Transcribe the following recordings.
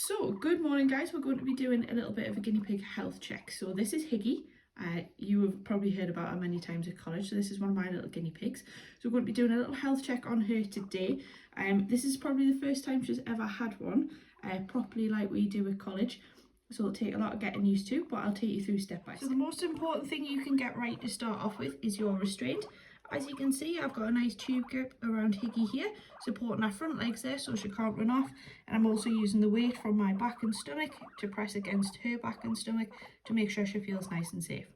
So, good morning guys, we're going to be doing a little bit of a guinea pig health check. So this is Higgy. You have probably heard about her many times at college, so this is one of my little guinea pigs. So we're going to be doing a little health check on her today. This is probably the first time she's ever had one properly like we do at college. So it'll take a lot of getting used to, but I'll take you through step by step. So the most important thing you can get right to start off with is your restraint. As you can see, I've got a nice tube grip around Higgy here, supporting her front legs there so she can't run off. And I'm also using the weight from my back and stomach to press against her back and stomach to make sure she feels nice and safe.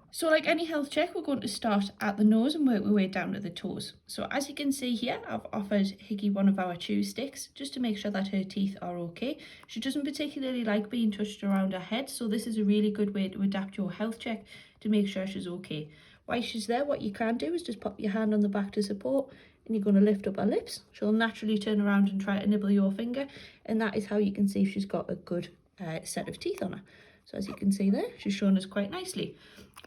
So like any health check, we're going to start at the nose and work our way down to the toes. So as you can see here, I've offered Higgy one of our chew sticks just to make sure that her teeth are okay. She doesn't particularly like being touched around her head, so this is a really good way to adapt your health check to make sure she's okay. While she's there, what you can do is just pop your hand on the back to support, and you're going to lift up her lips. She'll naturally turn around and try to nibble your finger, and that is how you can see if she's got a good set of teeth on her. So as you can see there, she's shown us quite nicely.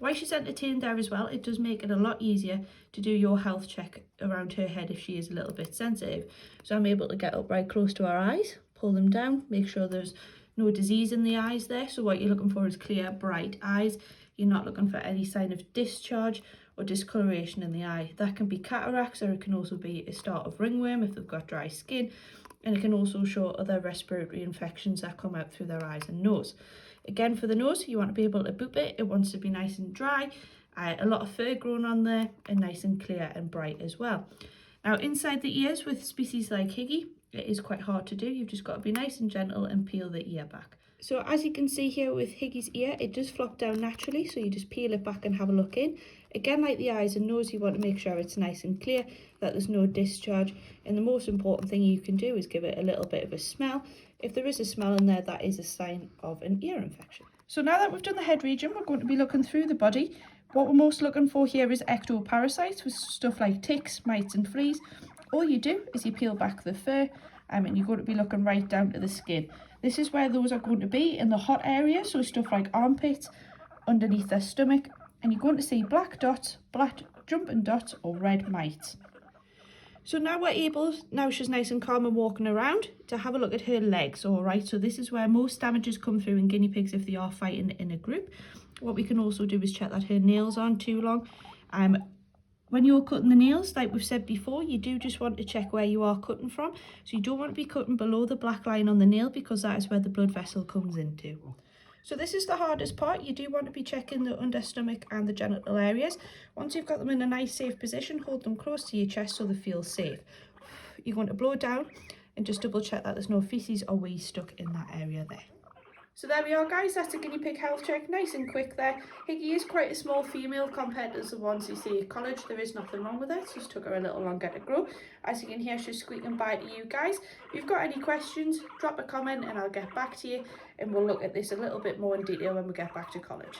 While she's entertained there as well, it does make it a lot easier to do your health check around her head if she is a little bit sensitive. So I'm able to get up right close to her eyes, pull them down, make sure there's no disease in the eyes there. So what you're looking for is clear, bright eyes. You're not looking for any sign of discharge or discoloration in the eye. That can be cataracts, or it can also be a start of ringworm if they've got dry skin. And it can also show other respiratory infections that come out through their eyes and nose. Again, for the nose, you want to be able to boop it. It wants to be nice and dry, a lot of fur growing on there, and nice and clear and bright as well. Now, inside the ears with species like Higgy, it is quite hard to do. You've just got to be nice and gentle and peel the ear back. So as you can see here with Higgy's ear, it does flop down naturally, so you just peel it back and have a look in. Again, like the eyes and nose, you want to make sure it's nice and clear, that there's no discharge. And the most important thing you can do is give it a little bit of a smell. If there is a smell in there, that is a sign of an ear infection. So now that we've done the head region, we're going to be looking through the body. What we're most looking for here is ectoparasites, with stuff like ticks, mites and fleas. All you do is you peel back the fur, and you're going to be looking right down to the skin. This is where those are going to be in the hot area, so stuff like armpits, underneath their stomach, and you're going to see black dots, black jumping dots or red mites. So now we're able, now she's nice and calm and walking around, to have a look at her legs. All right, so this is where most damages come through in guinea pigs if they are fighting in a group. What we can also do is check that her nails aren't too long. When you're cutting the nails, like we've said before, you do just want to check where you are cutting from. So you don't want to be cutting below the black line on the nail, because that is where the blood vessel comes into. So this is the hardest part. You do want to be checking the under stomach and the genital areas. Once you've got them in a nice safe position, hold them close to your chest so they feel safe. You're going to blow down and just double check that there's no feces or wee stuck in that area there. So there we are guys, that's a guinea pig health check, nice and quick there. Higgy is quite a small female compared to the ones you see at college. There is nothing wrong with it, it just took her a little longer to grow. As you can hear, she's squeaking by to you guys. If you've got any questions, drop a comment and I'll get back to you, and we'll look at this a little bit more in detail when we get back to college.